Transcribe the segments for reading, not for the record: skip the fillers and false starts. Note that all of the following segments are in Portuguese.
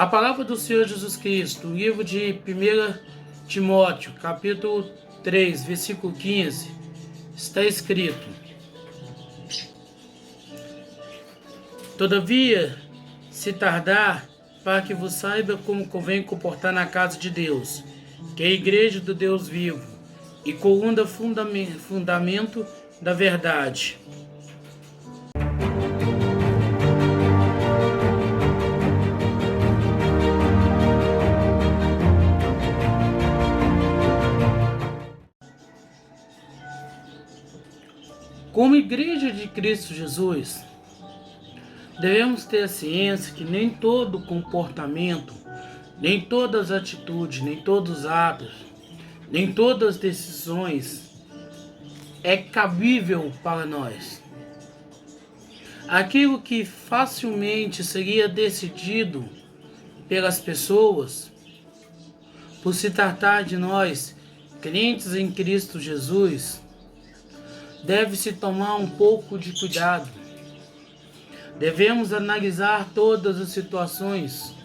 A palavra do Senhor Jesus Cristo, no livro de 1 Timóteo, capítulo 3, versículo 15, está escrito: Todavia, se tardar, para que vos saiba como convém comportar na casa de Deus, que é a igreja do Deus vivo, e coluna fundamento da verdade. Como igreja de Cristo Jesus, devemos ter a ciência que nem todo comportamento, nem todas as atitudes, nem todos os atos, nem todas as decisões é cabível para nós. Aquilo que facilmente seria decidido pelas pessoas, por se tratar de nós, crentes em Cristo Jesus, deve-se tomar um pouco de cuidado. Devemos analisar todas as situações,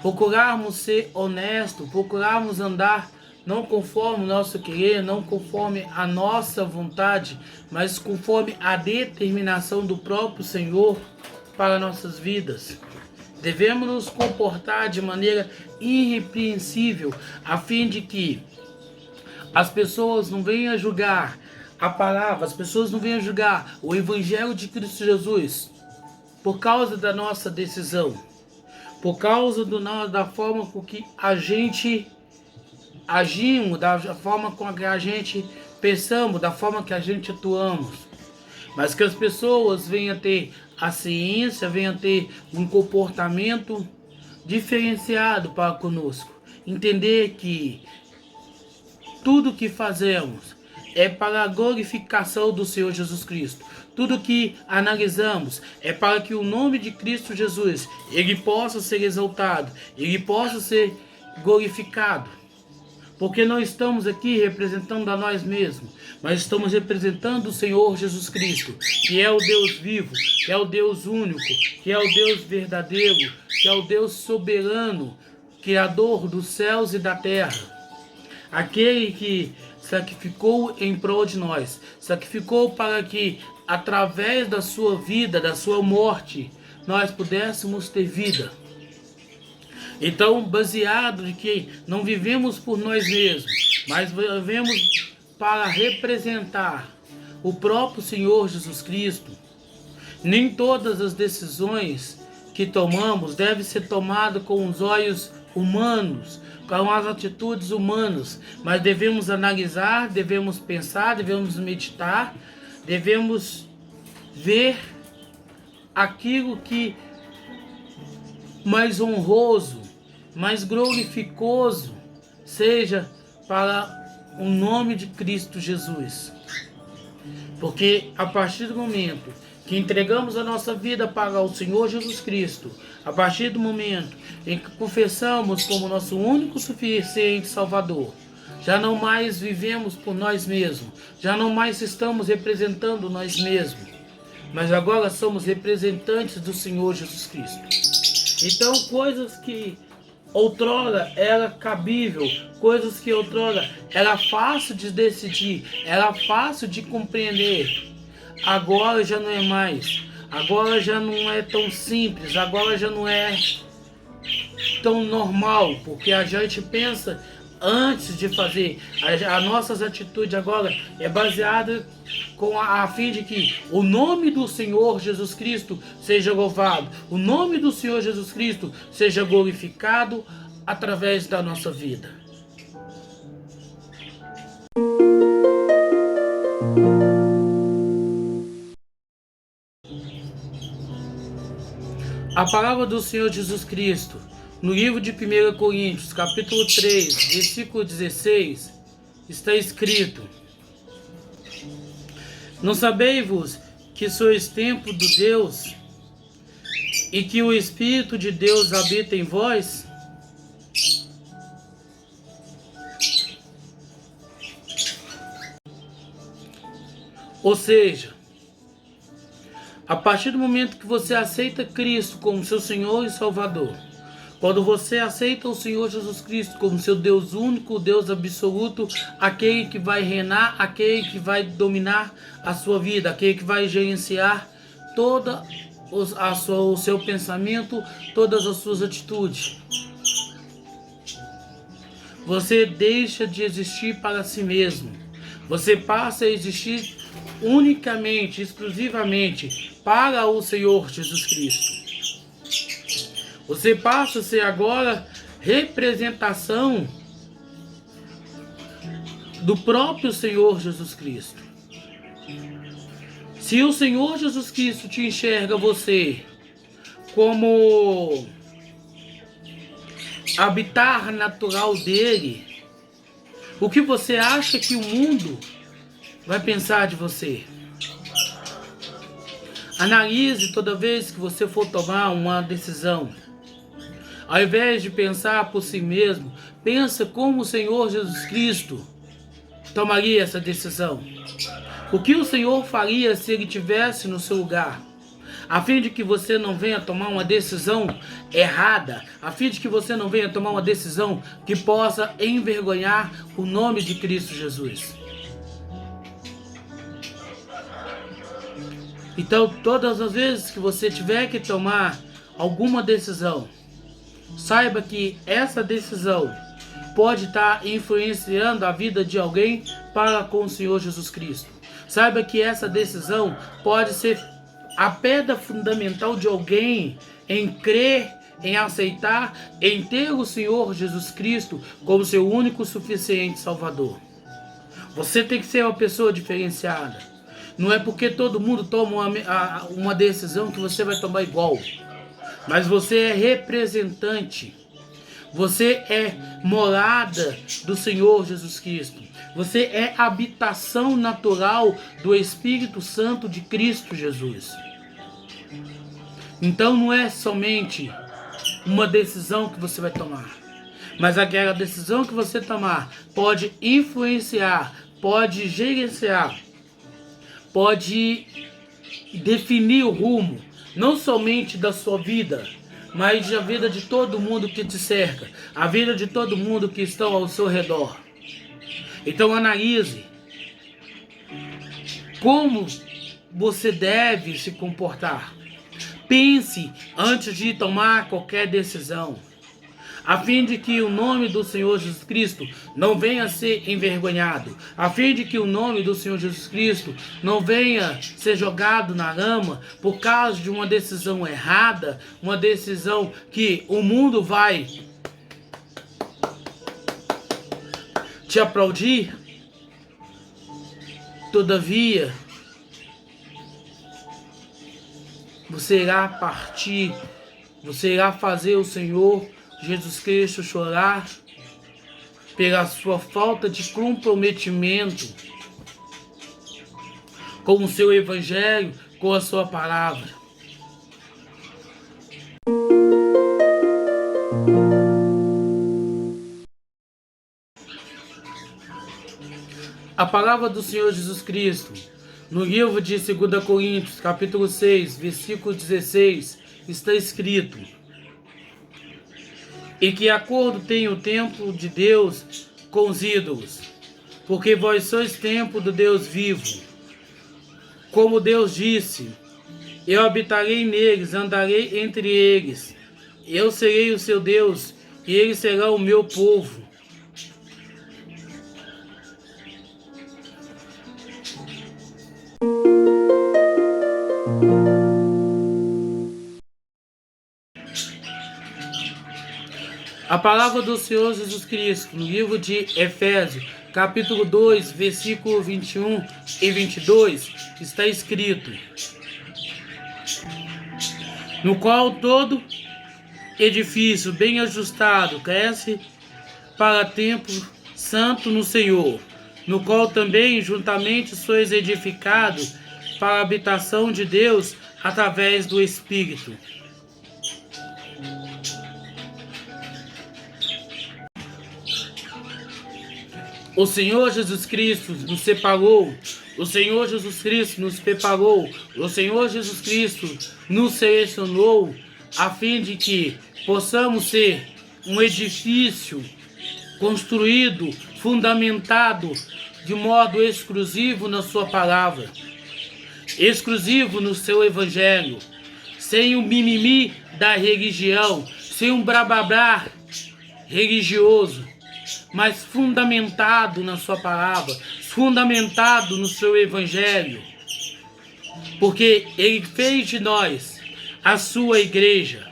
procurarmos ser honestos, procurarmos andar não conforme o nosso querer, não conforme a nossa vontade, mas conforme a determinação do próprio Senhor para nossas vidas. Devemos nos comportar de maneira irrepreensível, a fim de que as pessoas não venham a julgar a palavra, as pessoas não venham a julgar o Evangelho de Cristo Jesus por causa da nossa decisão, por causa da forma com que a gente agimos, da forma com que a gente pensamos, da forma que a gente atuamos. Mas que as pessoas venham a ter a ciência, venham a ter um comportamento diferenciado para conosco. Entender que tudo que fazemos é para a glorificação do Senhor Jesus Cristo. Tudo que analisamos é para que o nome de Cristo Jesus, ele possa ser exaltado, ele possa ser glorificado. Porque não estamos aqui representando a nós mesmos, mas estamos representando o Senhor Jesus Cristo, que é o Deus vivo, que é o Deus único, que é o Deus verdadeiro, que é o Deus soberano, Criador dos céus e da terra. Aquele que sacrificou em prol de nós, sacrificou para que, através da sua vida, da sua morte, nós pudéssemos ter vida. Então, baseado de que não vivemos por nós mesmos, mas vivemos para representar o próprio Senhor Jesus Cristo, nem todas as decisões que tomamos devem ser tomadas com os olhos humanos, com as atitudes humanas, mas devemos analisar, devemos pensar, devemos meditar, devemos ver aquilo que mais honroso, mais glorificoso seja para o nome de Cristo Jesus. Porque a partir do momento que entregamos a nossa vida para o Senhor Jesus Cristo, a partir do momento em que confessamos como nosso único suficiente Salvador, já não mais vivemos por nós mesmos, já não mais estamos representando nós mesmos, mas agora somos representantes do Senhor Jesus Cristo. Então, coisas que outrora era cabível, coisas que outrora era fácil de decidir, era fácil de compreender, agora já não é mais. Agora já não é tão simples, agora já não é tão normal, porque a gente pensa antes de fazer. As nossas atitudes agora é baseada a fim de que o nome do Senhor Jesus Cristo seja louvado, o nome do Senhor Jesus Cristo seja glorificado através da nossa vida. A palavra do Senhor Jesus Cristo, no livro de 1 Coríntios, capítulo 3, versículo 16, está escrito: Não sabeis-vos que sois templo do Deus e que o Espírito de Deus habita em vós? Ou seja, a partir do momento que você aceita Cristo como seu Senhor e Salvador, Quando você aceita o Senhor Jesus Cristo como seu Deus único, Deus absoluto, aquele que vai reinar, aquele que vai dominar a sua vida, aquele que vai gerenciar todo o seu pensamento, todas as suas atitudes, você deixa de existir para si mesmo. Você passa a existir unicamente, exclusivamente para o Senhor Jesus Cristo. Você passa a ser agora representação do próprio Senhor Jesus Cristo. Se o Senhor Jesus Cristo te enxerga você como habitar natural dele, o que você acha que o mundo vai pensar de você? Analise toda vez que você for tomar uma decisão. Ao invés de pensar por si mesmo, pensa como o Senhor Jesus Cristo tomaria essa decisão. O que o Senhor faria se Ele estivesse no seu lugar? A fim de que você não venha tomar uma decisão errada, a fim de que você não venha tomar uma decisão que possa envergonhar o nome de Cristo Jesus. Então, todas as vezes que você tiver que tomar alguma decisão, saiba que essa decisão pode estar influenciando a vida de alguém para com o Senhor Jesus Cristo. Saiba que essa decisão pode ser a pedra fundamental de alguém em crer, em aceitar, em ter o Senhor Jesus Cristo como seu único suficiente Salvador. Você tem que ser uma pessoa diferenciada. Não é porque todo mundo toma uma decisão que você vai tomar igual. Mas você é representante. Você é morada do Senhor Jesus Cristo. Você é habitação natural do Espírito Santo de Cristo Jesus. Então não é somente uma decisão que você vai tomar, mas aquela decisão que você tomar pode influenciar, pode gerenciar, pode definir o rumo, não somente da sua vida, mas da vida de todo mundo que te cerca, a vida de todo mundo que está ao seu redor. Então analise como você deve se comportar. Pense antes de tomar qualquer decisão, a fim de que o nome do Senhor Jesus Cristo não venha a ser envergonhado, a fim de que o nome do Senhor Jesus Cristo não venha a ser jogado na lama por causa de uma decisão errada, uma decisão que o mundo vai te aplaudir. Todavia, você irá partir, você irá fazer o Senhor Jesus Cristo chorar pela sua falta de comprometimento com o seu evangelho, com a sua palavra. A palavra do Senhor Jesus Cristo, no livro de 2 Coríntios, capítulo 6, versículo 16, está escrito: e que acordo tem o templo de Deus com os ídolos, porque vós sois templo do Deus vivo. Como Deus disse: eu habitarei neles, andarei entre eles, eu serei o seu Deus, e ele será o meu povo. A palavra do Senhor Jesus Cristo, no livro de Efésios, capítulo 2, versículo 21 e 22, está escrito: no qual todo edifício bem ajustado cresce para templo santo no Senhor, no qual também juntamente sois edificados para a habitação de Deus através do Espírito. O Senhor Jesus Cristo nos separou, o Senhor Jesus Cristo nos preparou, o Senhor Jesus Cristo nos selecionou a fim de que possamos ser um edifício construído, fundamentado de modo exclusivo na sua palavra, exclusivo no seu evangelho, sem o mimimi da religião, sem um blá religioso, mas fundamentado na sua palavra, fundamentado no seu evangelho, porque ele fez de nós a sua igreja.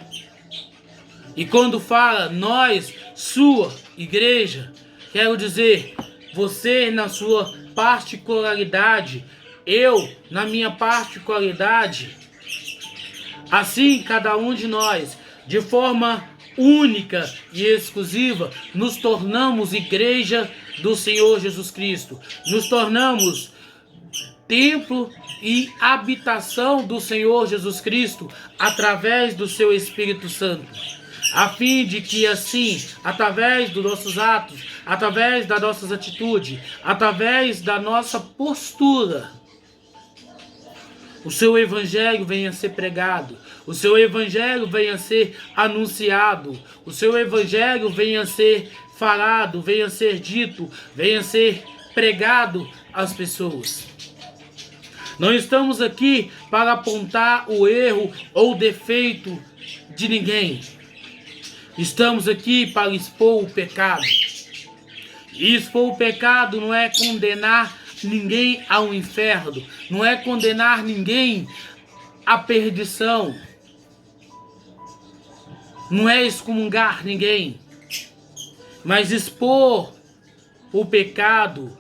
E quando fala nós, sua igreja, quero dizer, você na sua particularidade, eu na minha particularidade, assim cada um de nós, de forma única e exclusiva, nos tornamos igreja do Senhor Jesus Cristo, nos tornamos templo e habitação do Senhor Jesus Cristo através do seu Espírito Santo, a fim de que assim, através dos nossos atos, através das nossas atitudes, através da nossa postura, o seu evangelho venha a ser pregado, o seu evangelho venha a ser anunciado, o seu evangelho venha a ser falado, venha a ser dito, venha a ser pregado às pessoas. Não estamos aqui para apontar o erro ou o defeito de ninguém. Estamos aqui para expor o pecado. E expor o pecado não é condenar ninguém ao inferno, não é condenar ninguém à perdição, não é excomungar ninguém, mas expor o pecado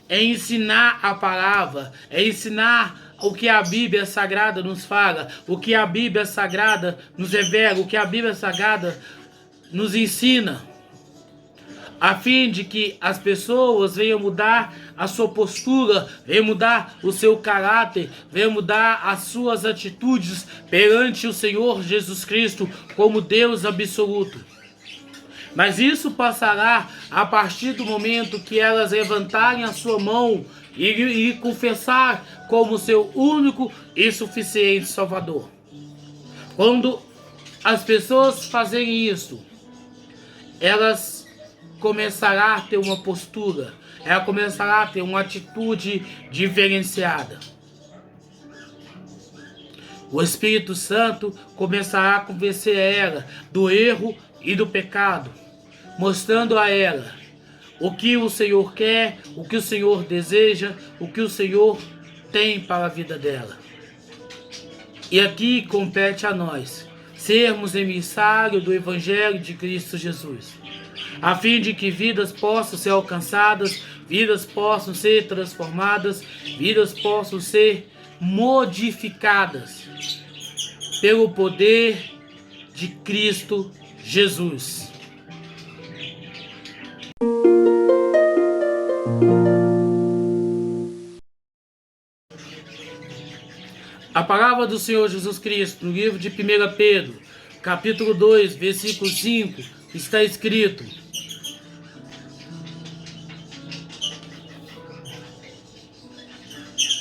é ensinar a palavra, é ensinar o que a Bíblia Sagrada nos fala, o que a Bíblia Sagrada nos revela, o que a Bíblia Sagrada nos ensina, a fim de que as pessoas venham mudar a sua postura, venham mudar o seu caráter, venham mudar as suas atitudes perante o Senhor Jesus Cristo como Deus absoluto. Mas isso passará a partir do momento que elas levantarem a sua mão e confessar como seu único e suficiente Salvador. Quando as pessoas fazerem isso, elas começarão a ter uma postura, ela começará a ter uma atitude diferenciada. O Espírito Santo começará a convencer ela do erro e do pecado, mostrando a ela o que o Senhor quer, o que o Senhor deseja, o que o Senhor tem para a vida dela. E aqui compete a nós sermos emissários do Evangelho de Cristo Jesus, a fim de que vidas possam ser alcançadas, vidas possam ser transformadas, vidas possam ser modificadas pelo poder de Cristo Jesus. A palavra do Senhor Jesus Cristo, no livro de 1 Pedro, capítulo 2, versículo 5, está escrito: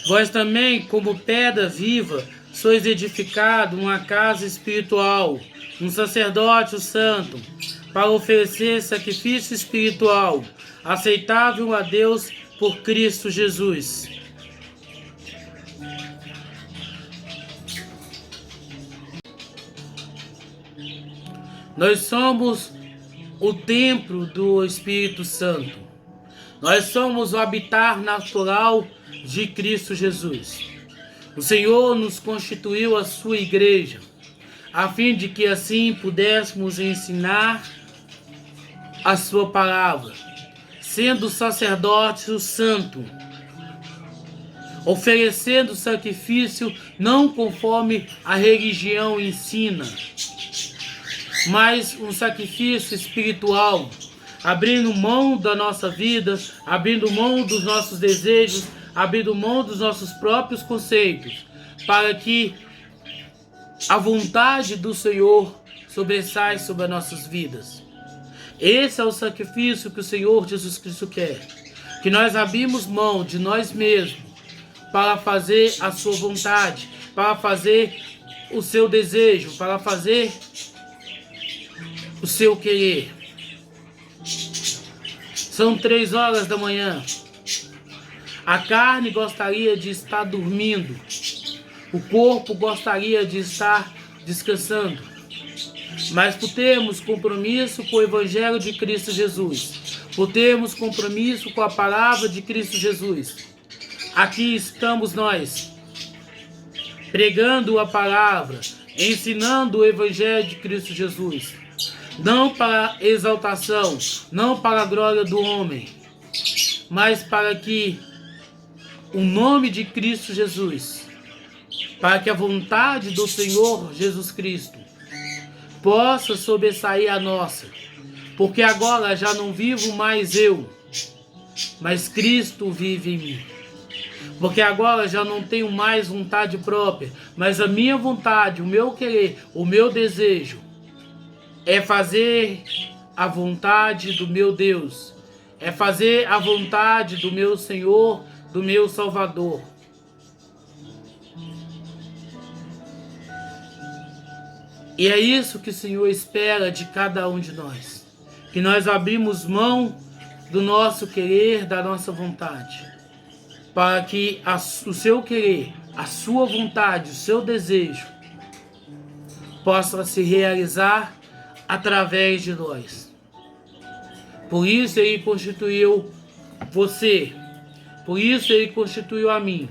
vós também, como pedra viva, sois edificado uma casa espiritual, um sacerdócio santo, para oferecer sacrifício espiritual, aceitável a Deus por Cristo Jesus. Nós somos o templo do Espírito Santo. Nós somos o habitar natural de Cristo Jesus. O Senhor nos constituiu a sua igreja, a fim de que assim pudéssemos ensinar a sua palavra, sendo sacerdócio santo, oferecendo sacrifício não conforme a religião ensina, mas um sacrifício espiritual, abrindo mão da nossa vida, abrindo mão dos nossos desejos, abrindo mão dos nossos próprios conceitos, para que a vontade do Senhor sobressaia sobre as nossas vidas. Esse é o sacrifício que o Senhor Jesus Cristo quer, que nós abrimos mão de nós mesmos para fazer a sua vontade, para fazer o seu desejo, para fazer o seu querer. São 3 horas da manhã. A carne gostaria de estar dormindo. O corpo gostaria de estar descansando. Mas por termos compromisso com o Evangelho de Cristo Jesus, por termos compromisso com a palavra de Cristo Jesus, aqui estamos nós, pregando a palavra, ensinando o Evangelho de Cristo Jesus, não para exaltação, não para a glória do homem, mas para que o nome de Cristo Jesus, para que a vontade do Senhor Jesus Cristo possa sobressair a nossa, porque agora já não vivo mais eu, mas Cristo vive em mim. Porque agora já não tenho mais vontade própria, mas a minha vontade, o meu querer, o meu desejo é fazer a vontade do meu Deus, é fazer a vontade do meu Senhor, do meu Salvador. E é isso que o Senhor espera de cada um de nós, que nós abrimos mão do nosso querer, da nossa vontade, para que o seu querer, a sua vontade, o seu desejo possa se realizar através de nós. Por isso Ele constituiu você, por isso Ele constituiu a mim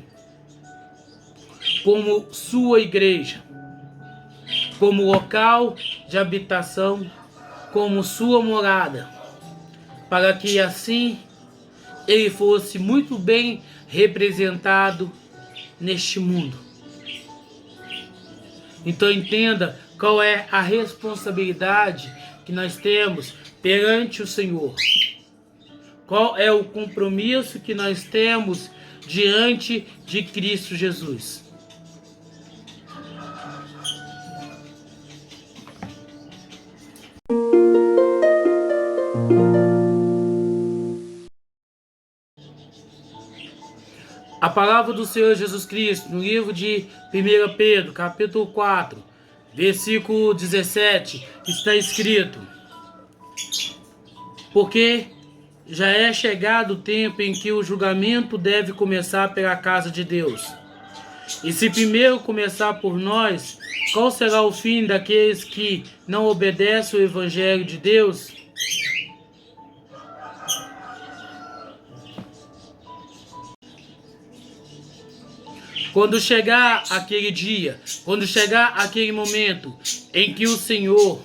como sua igreja, como local de habitação, como sua morada, para que assim Ele fosse muito bem representado neste mundo. Então entenda qual é a responsabilidade que nós temos perante o Senhor. Qual é o compromisso que nós temos diante de Cristo Jesus. A palavra do Senhor Jesus Cristo, no livro de 1 Pedro, capítulo 4, versículo 17, está escrito: porque já é chegado o tempo em que o julgamento deve começar pela casa de Deus. E se primeiro começar por nós, qual será o fim daqueles que não obedecem o Evangelho de Deus? Quando chegar aquele dia, quando chegar aquele momento em que o Senhor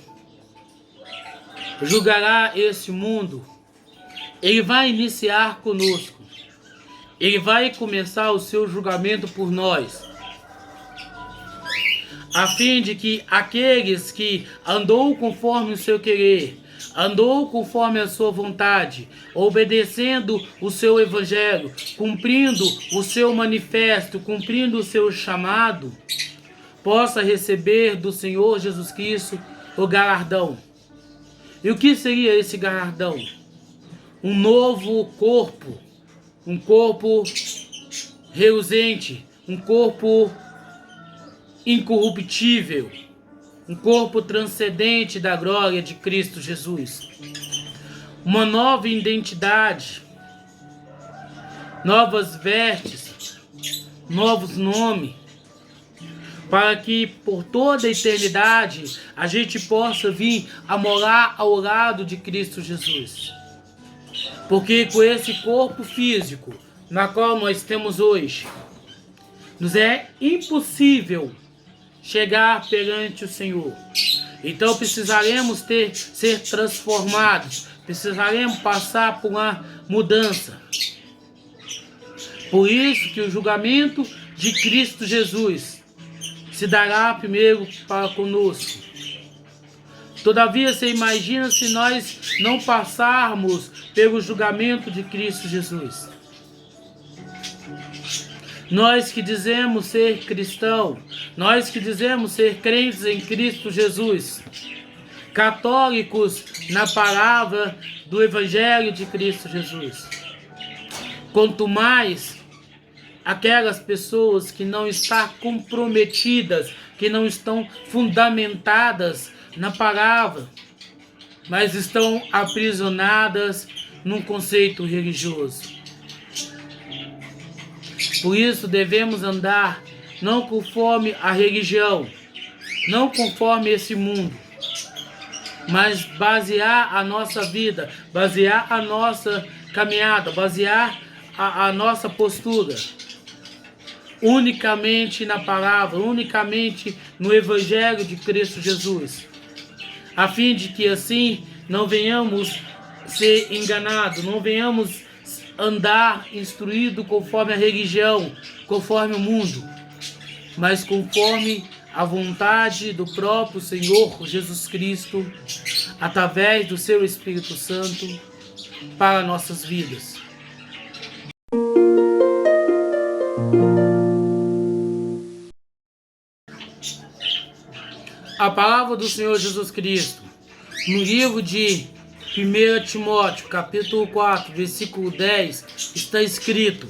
julgará esse mundo, Ele vai iniciar conosco. Ele vai começar o seu julgamento por nós, a fim de que aqueles que andou conforme o seu querer, andou conforme a sua vontade, obedecendo o seu evangelho, cumprindo o seu manifesto, cumprindo o seu chamado, possa receber do Senhor Jesus Cristo o galardão. E o que seria esse galardão? Um novo corpo, um corpo reluzente, um corpo incorruptível, um corpo transcendente da glória de Cristo Jesus. Uma nova identidade, novas vestes, novos nomes, para que por toda a eternidade a gente possa vir a morar ao lado de Cristo Jesus. Porque com esse corpo físico na qual nós temos hoje, nos é impossível chegar perante o Senhor. Então precisaremos ser transformados, precisaremos passar por uma mudança. Por isso que o julgamento de Cristo Jesus se dará primeiro para conosco. Todavia, você imagina se nós não passarmos pelo julgamento de Cristo Jesus. Nós que dizemos ser cristão, nós que dizemos ser crentes em Cristo Jesus, católicos na palavra do Evangelho de Cristo Jesus. Quanto mais aquelas pessoas que não estão comprometidas, que não estão fundamentadas na palavra, mas estão aprisionadas num conceito religioso. Por isso devemos andar não conforme a religião, não conforme esse mundo, mas basear a nossa vida, basear a nossa caminhada, basear a nossa postura unicamente na palavra, unicamente no Evangelho de Cristo Jesus, a fim de que assim não venhamos ser enganados, não venhamos andar instruído conforme a religião, conforme o mundo, mas conforme a vontade do próprio Senhor Jesus Cristo, através do seu Espírito Santo, para nossas vidas. A palavra do Senhor Jesus Cristo, no livro de 1 Timóteo, capítulo 4, versículo 10, está escrito: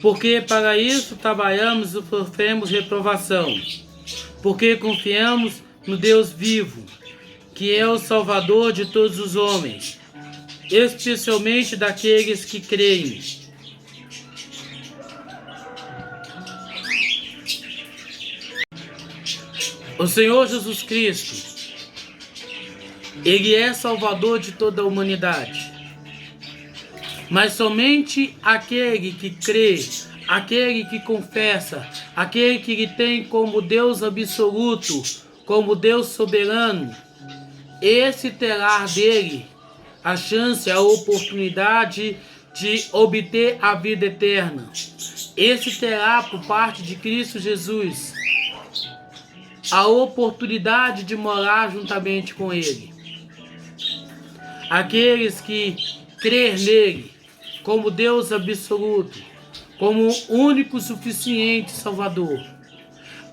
porque para isso trabalhamos e sofremos reprovação, porque confiamos no Deus vivo, que é o Salvador de todos os homens, especialmente daqueles que creem. O Senhor Jesus Cristo, Ele é Salvador de toda a humanidade. Mas somente aquele que crê, aquele que confessa, aquele que Ele tem como Deus absoluto, como Deus soberano, esse terá dele a chance, a oportunidade de obter a vida eterna. Esse terá por parte de Cristo Jesus a oportunidade de morar juntamente com Ele. Aqueles que crer nele como Deus absoluto, como único suficiente Salvador,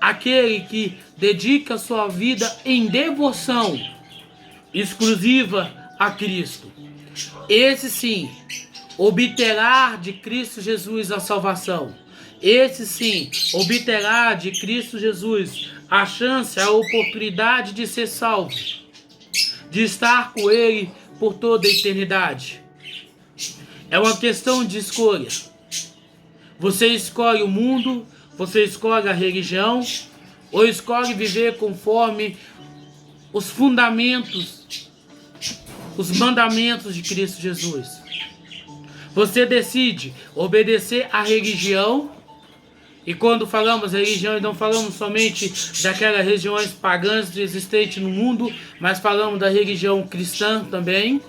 aquele que dedica sua vida em devoção exclusiva a Cristo, esse sim obterá de Cristo Jesus a salvação. Esse sim obterá de Cristo Jesus a chance, a oportunidade de ser salvo, de estar com Ele por toda a eternidade. É uma questão de escolha. Você escolhe o mundo, você escolhe a religião, ou escolhe viver conforme os fundamentos, os mandamentos de Cristo Jesus. Você decide obedecer à religião. E quando falamos religião, não falamos somente daquelas religiões pagãs existentes no mundo, mas falamos da religião cristã também.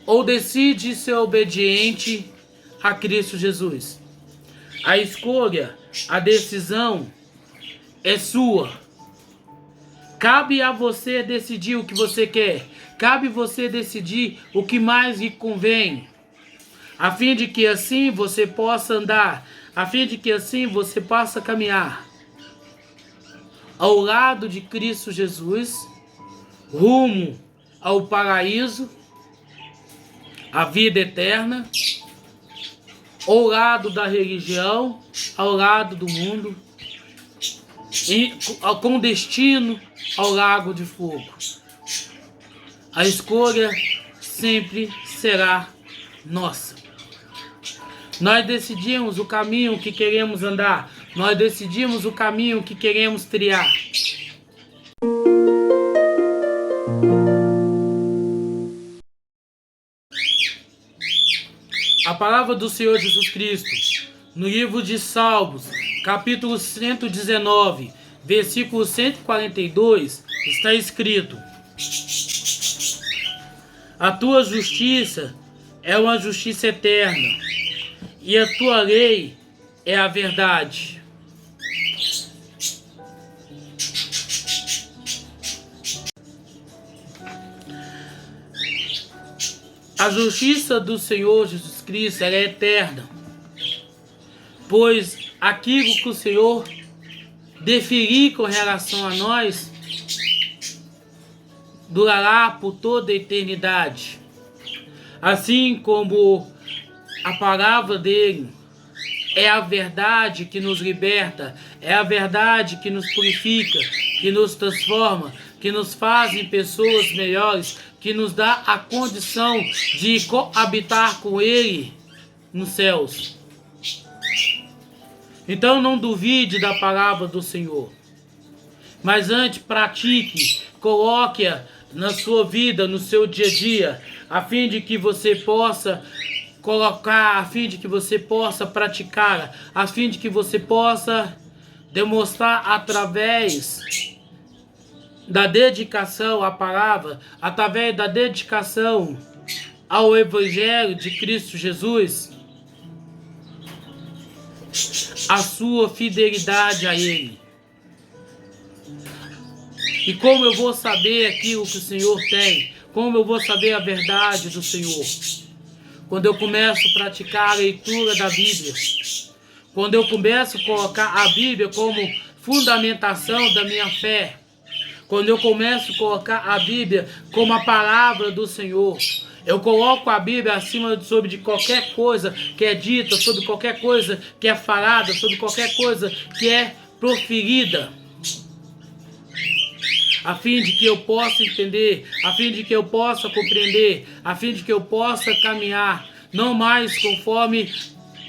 Ou decide ser obediente a Cristo Jesus. A escolha, a decisão é sua. Cabe a você decidir o que você quer. Cabe você decidir o que mais lhe convém, a fim de que assim você possa andar, a fim de que assim você possa caminhar ao lado de Cristo Jesus, rumo ao paraíso, a vida eterna, ao lado da religião, ao lado do mundo, e com destino ao lago de fogo. A escolha sempre será nossa. Nós decidimos o caminho que queremos andar. Nós decidimos o caminho que queremos trilhar. A palavra do Senhor Jesus Cristo, no livro de Salmos, capítulo 119, versículo 142, está escrito: a tua justiça é uma justiça eterna, e a tua lei é a verdade. A justiça do Senhor Jesus Cristo ela é eterna, pois aquilo que o Senhor definir com relação a nós durará por toda a eternidade. Assim como A palavra dele é a verdade que nos liberta, é a verdade que nos purifica, que nos transforma, que nos faz em pessoas melhores, que nos dá a condição de coabitar com Ele nos céus. Então não duvide da palavra do Senhor, mas antes pratique, coloque-a na sua vida, no seu dia a dia, a fim de que você possa colocar, a fim de que você possa praticar, a fim de que você possa demonstrar através da dedicação à palavra, através da dedicação ao Evangelho de Cristo Jesus, a sua fidelidade a Ele. E como eu vou saber aquilo que o Senhor tem? Como eu vou saber a verdade do Senhor? Quando eu começo a praticar a leitura da Bíblia. Quando eu começo a colocar a Bíblia como fundamentação da minha fé. Quando eu começo a colocar a Bíblia como a palavra do Senhor. Eu coloco a Bíblia acima sobre qualquer coisa que é dita, sobre qualquer coisa que é falada, sobre qualquer coisa que é proferida. A fim de que eu possa entender, a fim de que eu possa compreender, a fim de que eu possa caminhar, não mais conforme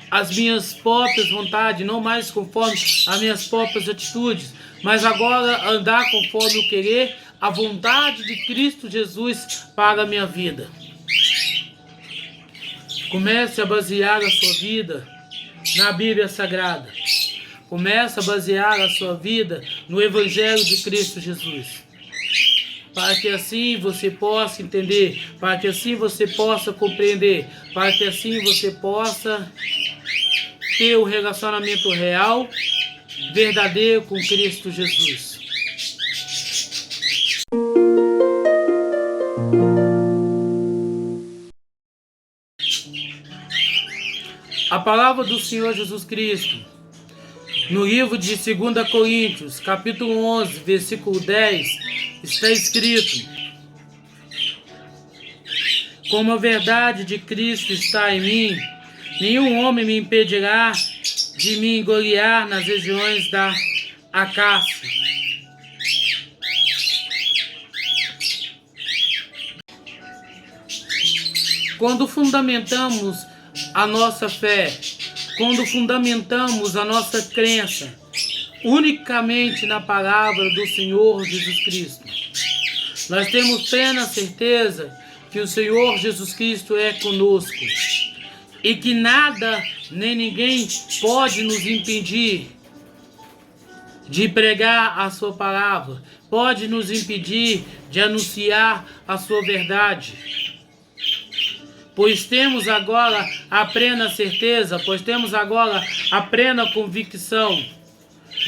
as minhas próprias vontades, não mais conforme as minhas próprias atitudes, mas agora andar conforme o querer, a vontade de Cristo Jesus para a minha vida. Comece a basear a sua vida na Bíblia Sagrada. Comece a basear a sua vida no Evangelho de Cristo Jesus. Para que assim você possa entender, para que assim você possa compreender, para que assim você possa ter um relacionamento real, verdadeiro com Cristo Jesus. A palavra do Senhor Jesus Cristo, no livro de 2 Coríntios, capítulo 11, versículo 10, está escrito: como a verdade de Cristo está em mim, nenhum homem me impedirá de me engloriar nas regiões da Acácia. Quando fundamentamos a nossa fé, quando fundamentamos a nossa crença unicamente na palavra do Senhor Jesus Cristo, nós temos plena certeza que o Senhor Jesus Cristo é conosco e que nada nem ninguém pode nos impedir de pregar a sua palavra, pode nos impedir de anunciar a sua verdade. Pois temos agora a plena certeza, pois temos agora a plena convicção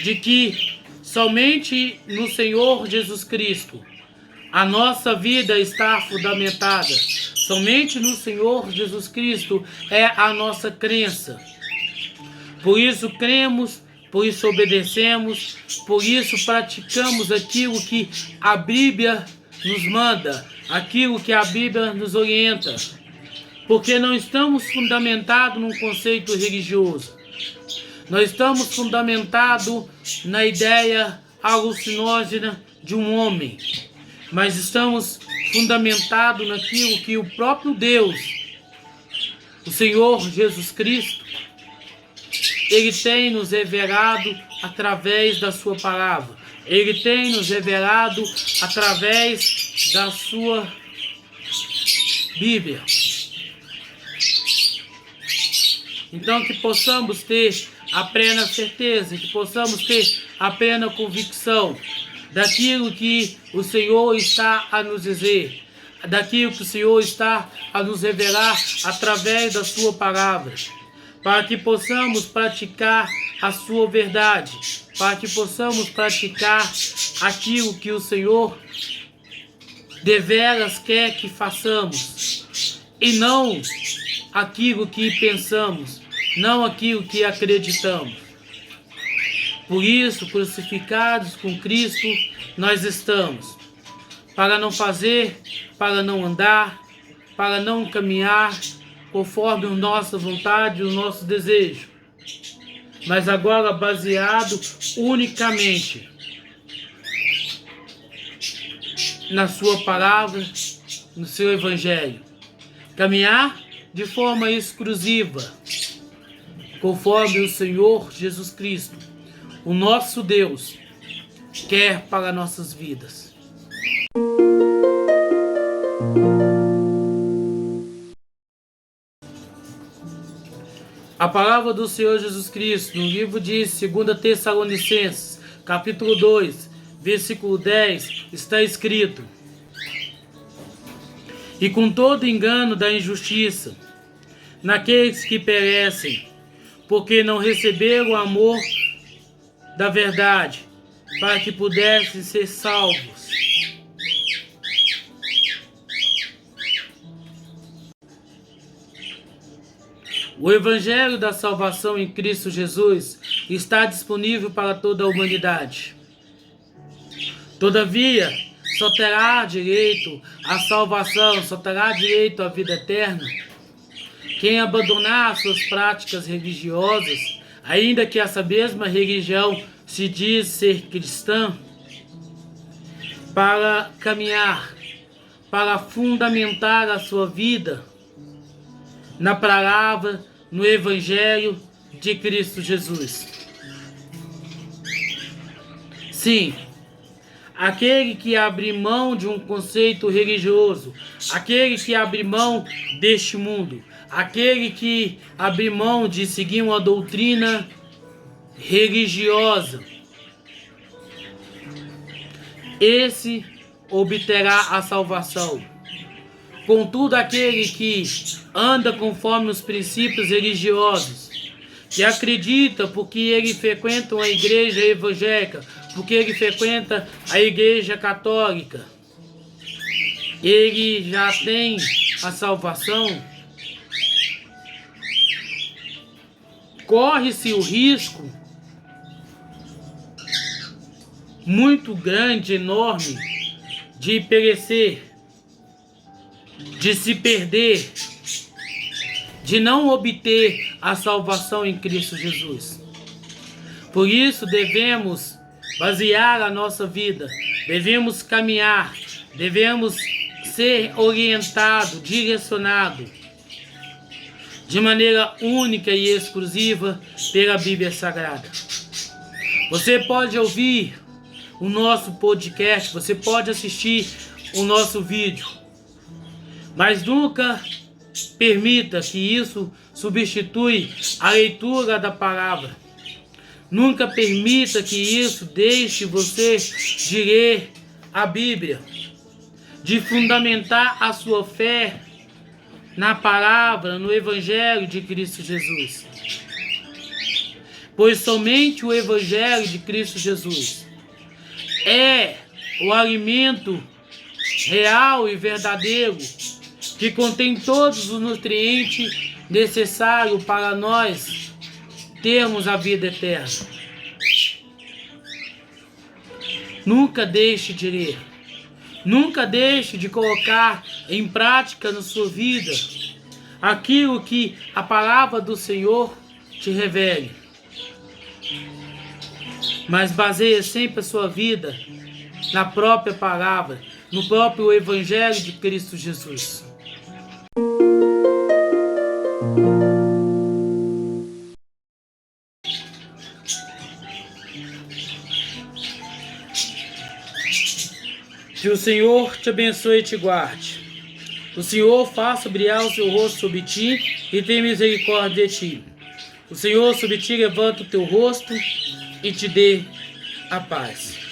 de que somente no Senhor Jesus Cristo a nossa vida está fundamentada. Somente no Senhor Jesus Cristo é a nossa crença. Por isso cremos, por isso obedecemos, por isso praticamos aquilo que a Bíblia nos manda, aquilo que a Bíblia nos orienta. Porque não estamos fundamentados num conceito religioso. Nós estamos fundamentados na ideia alucinógena de um homem. Mas estamos fundamentados naquilo que o próprio Deus, o Senhor Jesus Cristo, Ele tem nos revelado através da sua palavra. Ele tem nos revelado através da sua Bíblia. Então que possamos ter a plena certeza, que possamos ter a plena convicção daquilo que o Senhor está a nos dizer, daquilo que o Senhor está a nos revelar através da sua palavra, para que possamos praticar a sua verdade, para que possamos praticar aquilo que o Senhor deveras quer que façamos, e não aquilo que pensamos, não aquilo que acreditamos. Por isso, crucificados com Cristo, nós estamos, para não fazer, para não andar, para não caminhar conforme a nossa vontade e o nosso desejo, mas agora baseado unicamente na sua palavra, no seu evangelho. Caminhar de forma exclusiva, conforme o Senhor Jesus Cristo, o nosso Deus, quer para nossas vidas. A palavra do Senhor Jesus Cristo, no livro de 2 Tessalonicenses, capítulo 2, versículo 10, está escrito: e com todo engano da injustiça, naqueles que perecem, porque não receberam o amor da verdade, para que pudessem ser salvos. O Evangelho da salvação em Cristo Jesus está disponível para toda a humanidade. Todavia, só terá direito à salvação, só terá direito à vida eterna quem abandonar suas práticas religiosas, ainda que essa mesma religião se diz ser cristã, para caminhar, para fundamentar a sua vida na palavra, no Evangelho de Cristo Jesus. Sim, aquele que abre mão de um conceito religioso, aquele que abre mão deste mundo, aquele que abre mão de seguir uma doutrina religiosa, esse obterá a salvação. Contudo, aquele que anda conforme os princípios religiosos, que acredita porque ele frequenta uma igreja evangélica, porque ele frequenta a igreja católica, ele já tem a salvação, corre-se o risco muito grande, enorme, de perecer, de se perder, de não obter a salvação em Cristo Jesus. Por isso devemos basear a nossa vida, devemos caminhar, devemos ser orientado, direcionado de maneira única e exclusiva pela Bíblia Sagrada. Você pode ouvir o nosso podcast, você pode assistir o nosso vídeo, mas nunca permita que isso substitui a leitura da palavra. Nunca permita que isso deixe você de ler a Bíblia, de fundamentar a sua fé na palavra, no Evangelho de Cristo Jesus. Pois somente o Evangelho de Cristo Jesus é o alimento real e verdadeiro, que contém todos os nutrientes necessários para nós termos a vida eterna. Nunca deixe de ler. Nunca deixe de colocar em prática na sua vida aquilo que a palavra do Senhor te revele. Mas baseie sempre a sua vida na própria palavra, no próprio Evangelho de Cristo Jesus. Que o Senhor te abençoe e te guarde. O Senhor faça brilhar o seu rosto sobre ti e tenha misericórdia de ti. O Senhor sobre ti levanta o teu rosto e te dê a paz.